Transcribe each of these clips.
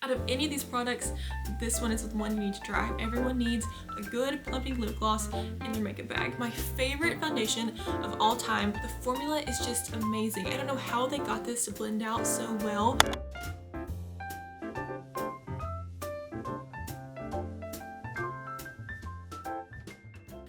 Out of any of these products, this one is the one you need to try. Everyone needs a good plumping lip gloss in their makeup bag. My favorite foundation of all time. The formula is just amazing. I don't know how they got this to blend out so well.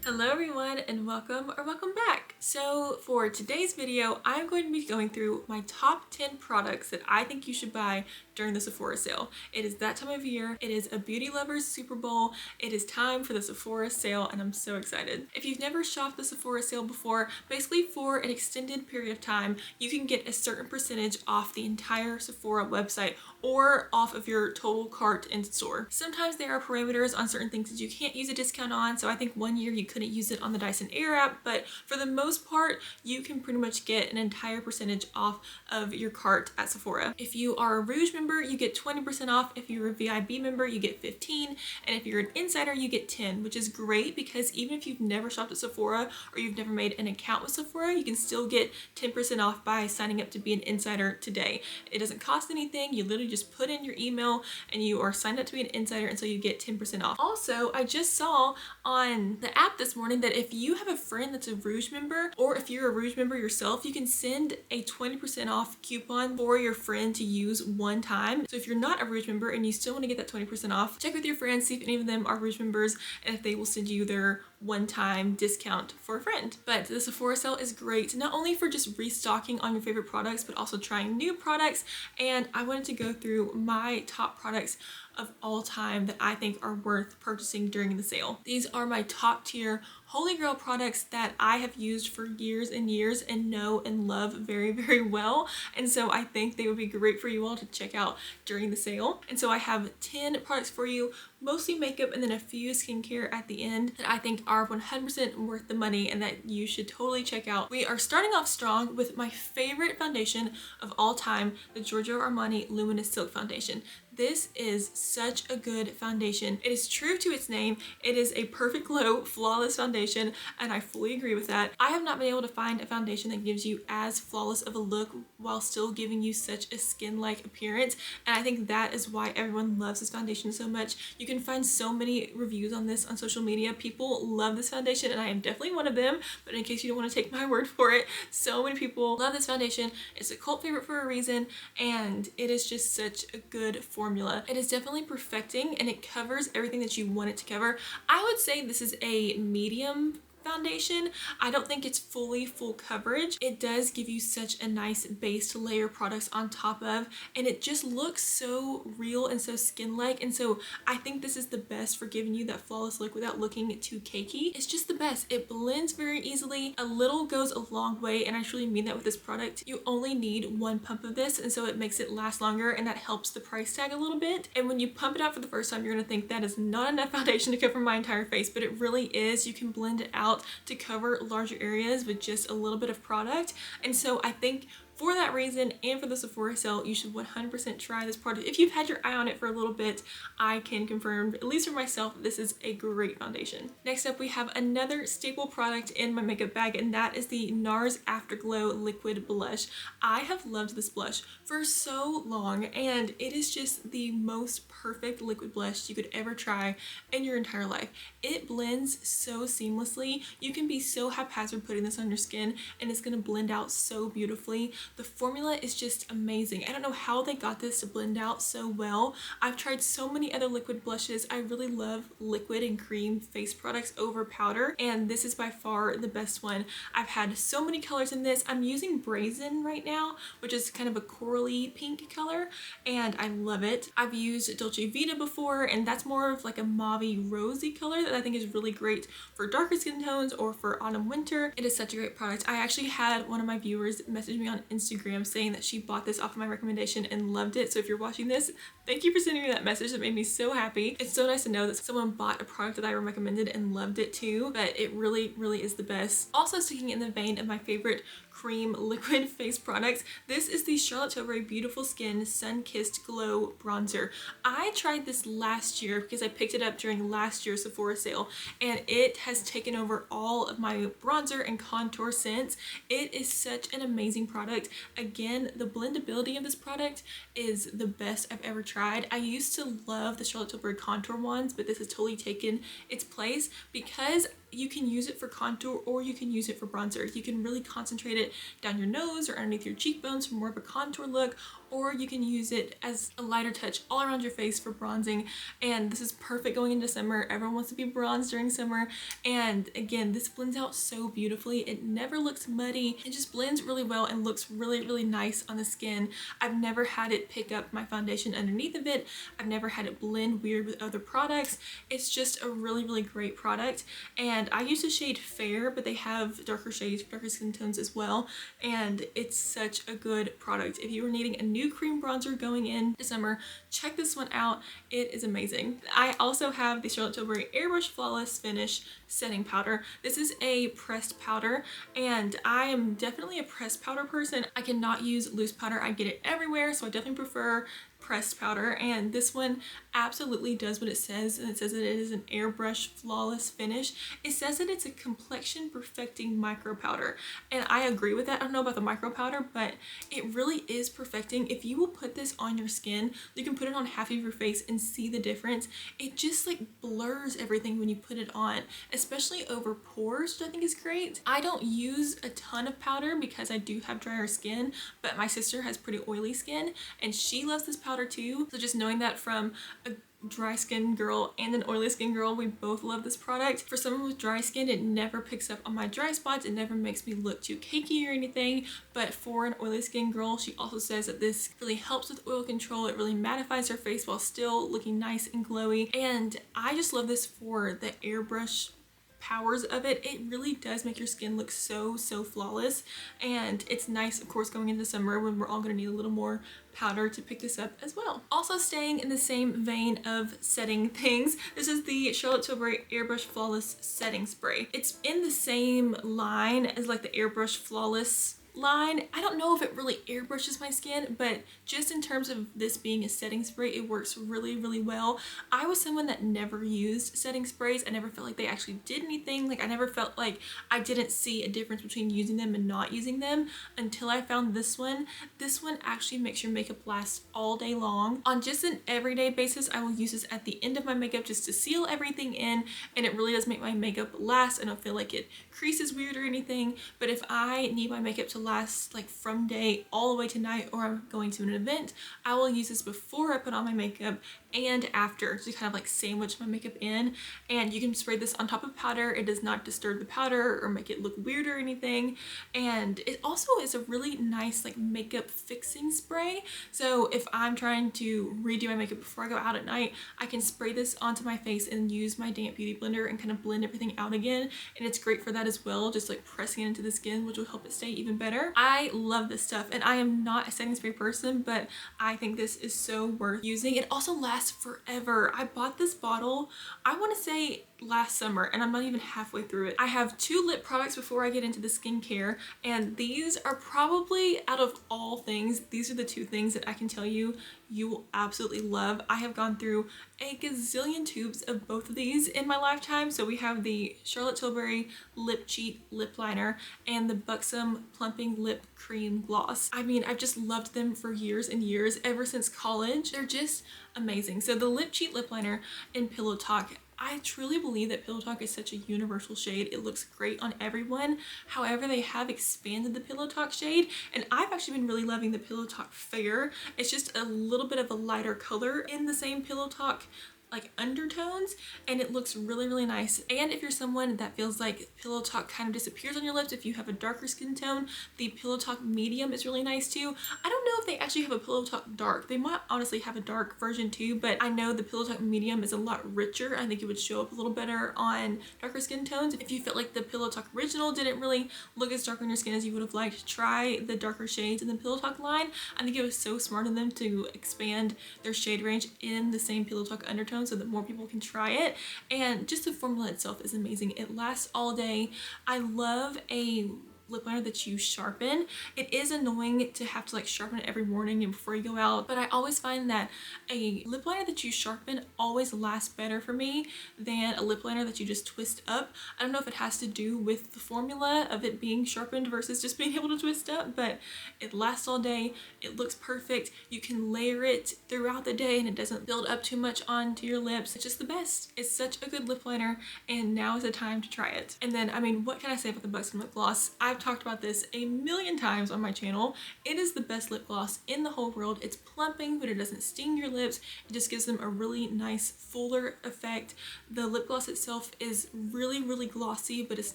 Hello everyone and welcome back. So for today's video, I'm going to be going through my top 10 products that I think you should buy during the Sephora sale. It is that time of year. It is a beauty lovers Super Bowl. It is time for the Sephora sale and I'm so excited. If you've never shopped the Sephora sale before, basically for an extended period of time, you can get a certain percentage off the entire Sephora website or off of your total cart in store. Sometimes there are parameters on certain things that you can't use a discount on. So I think one year you couldn't use it on the Dyson Air app, but for the most part, you can pretty much get an entire percentage off of your cart at Sephora. If you are a Rouge member, you get 20% off. If you're a VIB member, you get 15. And if you're an insider, you get 10, which is great because even if you've never shopped at Sephora or you've never made an account with Sephora, you can still get 10% off by signing up to be an insider today. It doesn't cost anything. You literally just put in your email and you are signed up to be an insider, and so you get 10% off. Also, I just saw on the app this morning that if you have a friend that's a Rouge member, or if you're a Rouge member yourself, you can send a 20% off coupon for your friend to use one time. So if you're not a Rouge member and you still want to get that 20% off, check with your friends, see if any of them are Rouge members and if they will send you their one-time discount for a friend. But the Sephora sale is great, not only for just restocking on your favorite products, but also trying new products. And I wanted to go through my top products of all time that I think are worth purchasing during the sale. These are my top tier holy grail products that I have used for years and years and know and love very, very well. And so I think they would be great for you all to check out during the sale. And so I have 10 products for you, mostly makeup and then a few skincare at the end that I think are 100% worth the money and that you should totally check out. We are starting off strong with my favorite foundation of all time, the Giorgio Armani Luminous Silk Foundation. This is such a good foundation. It is true to its name. It is a perfect glow, flawless foundation, and I fully agree with that. I have not been able to find a foundation that gives you as flawless of a look while still giving you such a skin-like appearance, and I think that is why everyone loves this foundation so much. You can find so many reviews on this on social media. People love this foundation, and I am definitely one of them, but in case you don't want to take my word for it, so many people love this foundation. It's a cult favorite for a reason, and it is just such a good formula. It is definitely perfecting and it covers everything that you want it to cover. I would say this is a medium foundation. I don't think it's full coverage. It does give you such a nice base to layer products on top of, and it just looks so real and so skin-like, and so I think this is the best for giving you that flawless look without looking too cakey. It's just the best. It blends very easily. A little goes a long way, and I truly mean that with this product. You only need one pump of this, and so it makes it last longer, and that helps the price tag a little bit. And when you pump it out for the first time, you're gonna think that is not enough foundation to cover my entire face, but it really is. You can blend it out to cover larger areas with just a little bit of product. And so I think for that reason and for the Sephora sale, you should 100% try this product. If you've had your eye on it for a little bit, I can confirm, at least for myself, this is a great foundation. Next up, we have another staple product in my makeup bag, and that is the NARS Afterglow Liquid Blush. I have loved this blush for so long, and it is just the most perfect liquid blush you could ever try in your entire life. It blends so seamlessly. You can be so haphazard putting this on your skin, and it's gonna blend out so beautifully. The formula is just amazing. I don't know how they got this to blend out so well. I've tried so many other liquid blushes. I really love liquid and cream face products over powder, and this is by far the best one. I've had so many colors in this. I'm using Brazen right now, which is kind of a corally pink color, and I love it. I've used Dolce Vita before, and that's more of like a mauve-y rosy color that I think is really great for darker skin tones or for autumn winter. It is such a great product. I actually had one of my viewers message me on Instagram saying that she bought this off of my recommendation and loved it. So if you're watching this, thank you for sending me that message. That made me so happy. It's so nice to know that someone bought a product that I recommended and loved it too, but it really, really is the best. Also sticking in the vein of my favorite cream liquid face products. This is the Charlotte Tilbury Beautiful Skin Sun Kissed Glow Bronzer. I tried this last year because I picked it up during last year's Sephora sale, and it has taken over all of my bronzer and contour since. It is such an amazing product. Again, the blendability of this product is the best I've ever tried. I used to love the Charlotte Tilbury contour ones, but this has totally taken its place because you can use it for contour or you can use it for bronzer. You can really concentrate it down your nose or underneath your cheekbones for more of a contour look, or you can use it as a lighter touch all around your face for bronzing. And this is perfect going into summer. Everyone wants to be bronzed during summer. And again, this blends out so beautifully. It never looks muddy. It just blends really well and looks really, really nice on the skin. I've never had it pick up my foundation underneath of it. I've never had it blend weird with other products. It's just a really, really great product. And I use the shade Fair, but they have darker shades, darker skin tones as well. And it's such a good product. If you were needing a new cream bronzer going into summer, check this one out. It is amazing. I also have the Charlotte Tilbury Airbrush Flawless Finish Setting Powder. This is a pressed powder, and I am definitely a pressed powder person. I cannot use loose powder. I get it everywhere, so I definitely prefer pressed powder, and this one absolutely does what it says, and it says that it is an airbrush flawless finish. It says that it's a complexion perfecting micro powder, and I agree with that. I don't know about the micro powder, but it really is perfecting. If you will put this on your skin, you can put it on half of your face and see the difference. It just like blurs everything when you put it on, especially over pores, which I think is great. I don't use a ton of powder because I do have drier skin, but my sister has pretty oily skin and she loves this powder too. So just knowing that from a dry skin girl and an oily skin girl, we both love this product. For someone with dry skin, it never picks up on my dry spots. It never makes me look too cakey or anything. But for an oily skin girl, she also says that this really helps with oil control. It really mattifies her face while still looking nice and glowy. And I just love this for the airbrush powers of it. It really does make your skin look so flawless, and it's nice, of course, going into summer when we're all going to need a little more powder to pick this up as well. Also staying in the same vein of setting things, this is the Charlotte Tilbury Airbrush Flawless Setting Spray. It's in the same line as like the Airbrush Flawless line. I don't know if it really airbrushes my skin, but just in terms of this being a setting spray, it works really, really well. I was someone that never used setting sprays. I never felt like they actually did anything. Like I never felt like I didn't see a difference between using them and not using them until I found this one. This one actually makes your makeup last all day long. On just an everyday basis, I will use this at the end of my makeup just to seal everything in, and it really does make my makeup last. I don't feel like it creases weird or anything, but if I need my makeup to last like from day all the way to night, or I'm going to an event, I will use this before I put on my makeup and after to kind of like sandwich my makeup in. And you can spray this on top of powder. It does not disturb the powder or make it look weird or anything. And it also is a really nice like makeup fixing spray. So if I'm trying to redo my makeup before I go out at night, I can spray this onto my face and use my damp beauty blender and kind of blend everything out again. And it's great for that as well, just like pressing it into the skin, which will help it stay even better. I love this stuff, and I am not a setting spray person, but I think this is so worth using. It also lasts forever. I bought this bottle, I want to say last summer, and I'm not even halfway through it. I have 2 lip products before I get into the skincare, and these are probably, out of all things, these are the 2 things that I can tell you will absolutely love. I have gone through a gazillion tubes of both of these in my lifetime. So we have the Charlotte Tilbury Lip Cheat Lip Liner and the Buxom Plumping Lip Cream Gloss. I mean, I've just loved them for years and years, ever since college. They're just amazing. So the Lip Cheat Lip Liner in Pillow Talk, I truly believe that Pillow Talk is such a universal shade. It looks great on everyone. However, they have expanded the Pillow Talk shade, and I've actually been really loving the Pillow Talk Fair. It's just a little bit of a lighter color in the same Pillow Talk like undertones, and it looks really, really nice. And if you're someone that feels like Pillow Talk kind of disappears on your lips, if you have a darker skin tone, the Pillow Talk Medium is really nice too. I don't know if they actually have a Pillow Talk Dark. They might honestly have a dark version too, but I know the Pillow Talk Medium is a lot richer. I think it would show up a little better on darker skin tones. If you felt like the Pillow Talk Original didn't really look as dark on your skin as you would have liked, try the darker shades in the Pillow Talk line. I think it was so smart of them to expand their shade range in the same Pillow Talk undertone so that more people can try it. And just the formula itself is amazing. It lasts all day. I love a lip liner that you sharpen. It is annoying to have to like sharpen it every morning and before you go out, but I always find that a lip liner that you sharpen always lasts better for me than a lip liner that you just twist up. I don't know if it has to do with the formula of it being sharpened versus just being able to twist up, but it lasts all day. It looks perfect. You can layer it throughout the day and it doesn't build up too much onto your lips. It's just the best. It's such a good lip liner, and now is the time to try it. And then, I mean, what can I say about the Buxom lip gloss? I've talked about this a million times on my channel. It is the best lip gloss in the whole world. It's plumping, but it doesn't sting your lips. It just gives them a really nice fuller effect. The lip gloss itself is really, really glossy, but it's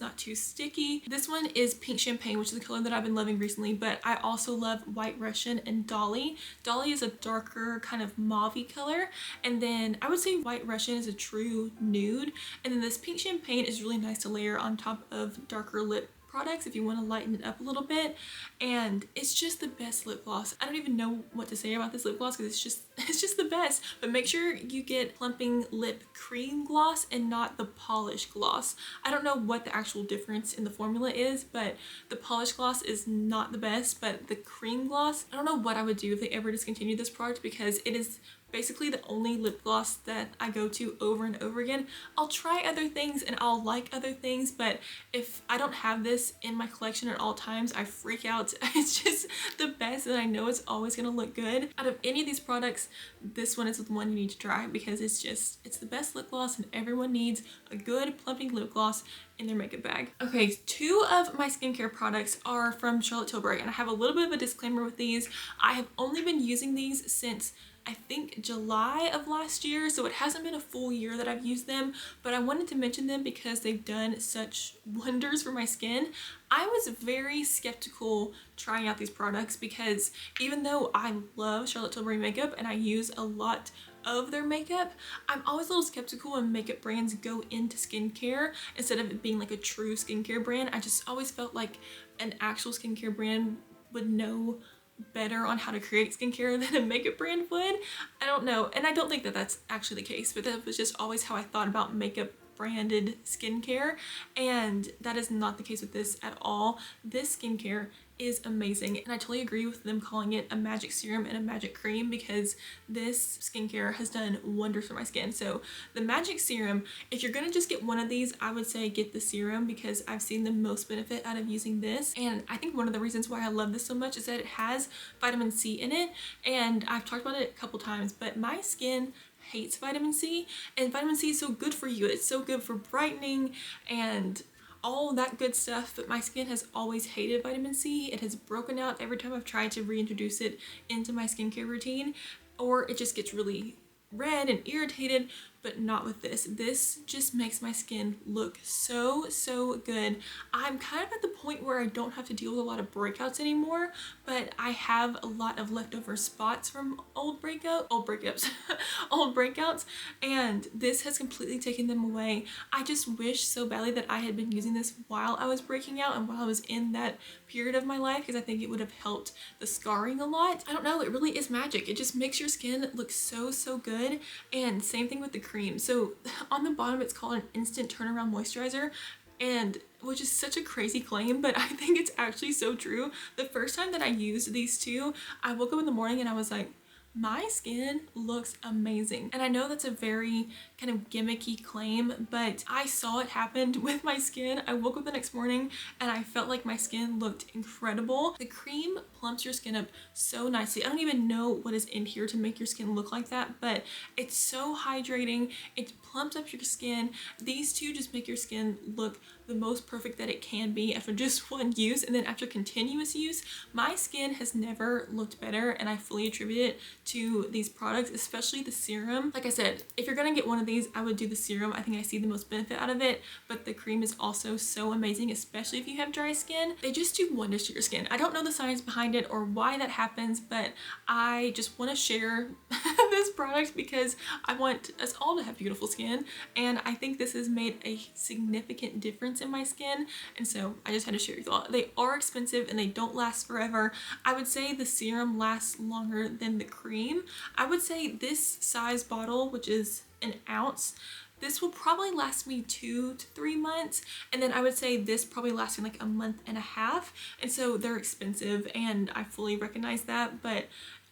not too sticky. This one is Pink Champagne, which is the color that I've been loving recently, but I also love White Russian and Dolly. Dolly is a darker kind of mauve-y color, and then I would say White Russian is a true nude, and then this Pink Champagne is really nice to layer on top of darker lip products if you want to lighten it up a little bit. And it's just the best lip gloss. I don't even know what to say about this lip gloss because it's just the best. But make sure you get Plumping lip cream gloss and not the polish gloss. I don't know what the actual difference in the formula is, but the polish gloss is not the best, but the cream gloss, I don't know what I would do if they ever discontinued this product, because it is basically the only lip gloss that I go to over and over again. I'll try other things and I'll like other things, but if I don't have this in my collection at all times, I freak out. It's just the best, and I know it's always gonna look good. Out of any of these products, this one is the one you need to try because it's the best lip gloss, and everyone needs a good plumping lip gloss in their makeup bag. Okay, 2 of my skincare products are from Charlotte Tilbury, and I have a little bit of a disclaimer with these. I have only been using these since I think July of last year, so it hasn't been a full year that I've used them, but I wanted to mention them because they've done such wonders for my skin. I was very skeptical trying out these products because even though I love Charlotte Tilbury makeup and I use a lot of their makeup, I'm always a little skeptical when makeup brands go into skincare instead of it being like a true skincare brand. I just always felt like an actual skincare brand would know better on how to create skincare than a makeup brand would. I don't know, and I don't think that that's actually the case, but that was just always how I thought about makeup branded skincare, and that is not the case with this at all. This skincare is amazing, and I totally agree with them calling it a magic serum and a magic cream because this skincare has done wonders for my skin. So the magic serum, if you're gonna just get one of these, I would say get the serum because I've seen the most benefit out of using this, and I think one of the reasons why I love this so much is that it has vitamin C in it, and I've talked about it a couple times, but my skin hates vitamin C, and vitamin C is so good for you. It's so good for brightening and all that good stuff, but my skin has always hated vitamin C. It has broken out every time I've tried to reintroduce it into my skincare routine, or it just gets really red and irritated, but not with this. This just makes my skin look so, so good. I'm kind of at the point where I don't have to deal with a lot of breakouts anymore, but I have a lot of leftover spots from old breakouts, and this has completely taken them away. I just wish so badly that I had been using this while I was breaking out and while I was in that period of my life, because I think it would have helped the scarring a lot. I don't know, it really is magic. It just makes your skin look so, so good. And same thing with the cream. So on the bottom it's called an instant turnaround moisturizer, and which is such a crazy claim, but I think it's actually so true. The first time that I used these two, I woke up in the morning and I was like, my skin looks amazing. And I know that's a very kind of gimmicky claim, but I saw it happen with my skin. I woke up the next morning and I felt like my skin looked incredible. The cream plumps your skin up so nicely. I don't even know what is in here to make your skin look like that, but it's so hydrating. It plumps up your skin. These two just make your skin look the most perfect that it can be after just one use, and then after continuous use, my skin has never looked better, and I fully attribute it to these products, especially the serum. Like I said, if you're gonna get one of these, I would do the serum. I think I see the most benefit out of it, but the cream is also so amazing, especially if you have dry skin. They just do wonders to your skin. I don't know the science behind it or why that happens, but I just want to share this product because I want us all to have beautiful skin, and I think this has made a significant difference in my skin, and so I just had to share with you all. They are expensive and they don't last forever. I would say the serum lasts longer than the cream. I would say this size bottle, which is an ounce, This will probably last me 2 to 3 months, and then I would say this probably lasts me like a month and a half. And so they're expensive, and I fully recognize that, but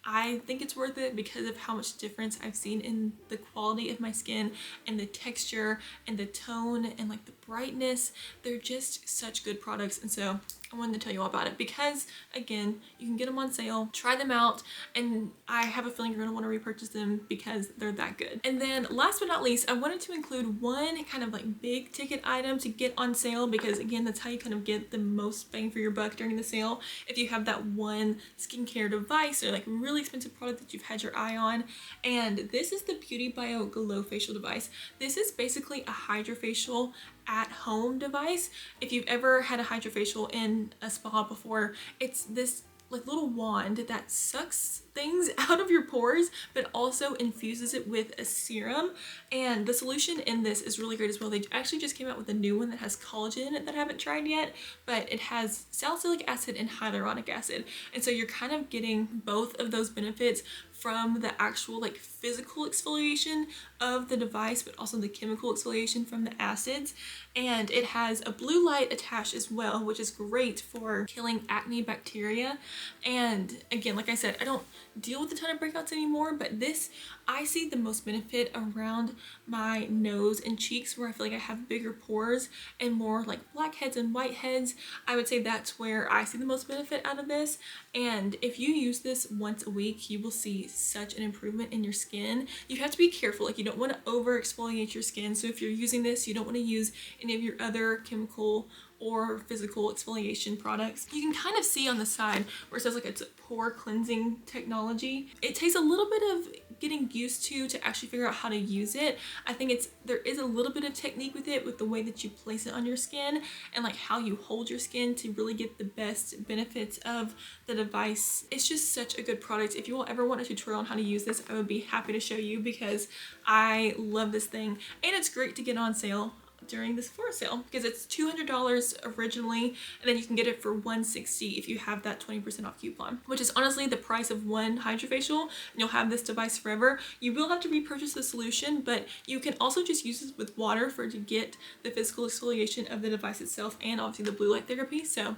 I think it's worth it because of how much difference I've seen in the quality of my skin and the texture and the tone and like the brightness. They're just such good products, and so I wanted to tell you all about it because, again, you can get them on sale, try them out, and I have a feeling you're gonna want to repurchase them because they're that good. And then last but not least, I wanted to include one kind of like big ticket item to get on sale because, again, that's how you kind of get the most bang for your buck during the sale. If you have that one skincare device or like really expensive product that you've had your eye on, and this is the BeautyBio GloFacial device. This is basically a hydrofacial at-home device. If you've ever had a hydrofacial in a spa before, it's this like little wand that sucks things out of your pores but also infuses it with a serum, and the solution in this is really great as well. They actually just came out with a new one that has collagen in it that I haven't tried yet, but it has salicylic acid and hyaluronic acid, and so you're kind of getting both of those benefits from the actual like physical exfoliation of the device, but also the chemical exfoliation from the acids. And it has a blue light attached as well, which is great for killing acne bacteria. And again, like I said, I don't deal with a ton of breakouts anymore, but this, I see the most benefit around my nose and cheeks where I feel like I have bigger pores and more like blackheads and whiteheads. I would say that's where I see the most benefit out of this. And if you use this once a week, you will see such an improvement in your skin. You have to be careful, like you don't want to over exfoliate your skin. So if you're using this, you don't want to use any of your other chemical or physical exfoliation products. You can kind of see on the side where it says like it's a pore cleansing technology. It takes a little bit of getting used to actually figure out how to use it. I think there is a little bit of technique with it, with the way that you place it on your skin and like how you hold your skin to really get the best benefits of the device. It's just such a good product. If you will ever want a tutorial on how to use this, I would be happy to show you because I love this thing, and it's great to get on sale during the Sephora sale because it's $200 originally, and then you can get it for $160 if you have that 20% off coupon, which is honestly the price of one hydrofacial, and you'll have this device forever. You will have to repurchase the solution, but you can also just use this with water to get the physical exfoliation of the device itself and obviously the blue light therapy. So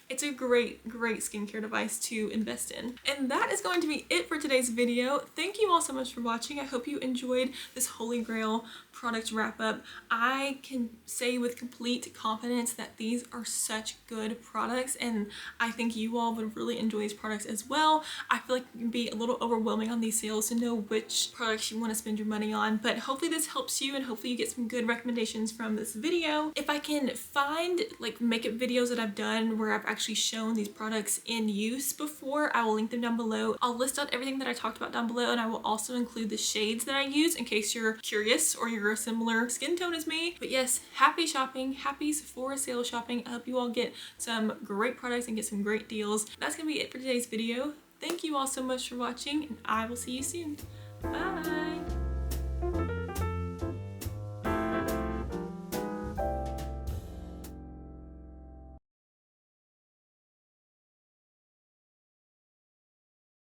it's a great skincare device to invest in. And that is going to be it for today's video. Thank you all so much for watching. I hope you enjoyed this holy grail product wrap up. I can say with complete confidence that these are such good products, and I think you all would really enjoy these products as well. I feel like it can be a little overwhelming on these sales to know which products you want to spend your money on, but hopefully this helps you and hopefully you get some good recommendations from this video. If I can find like makeup videos that I've done where I've actually shown these products in use before, I will link them down below. I'll list out everything that I talked about down below, and I will also include the shades that I use in case you're curious or you're a similar skin tone as me. But yes, happy shopping, happy Sephora sale shopping. I hope you all get some great products and get some great deals. That's gonna be it for today's video. Thank you all so much for watching, and I will see you soon. Bye!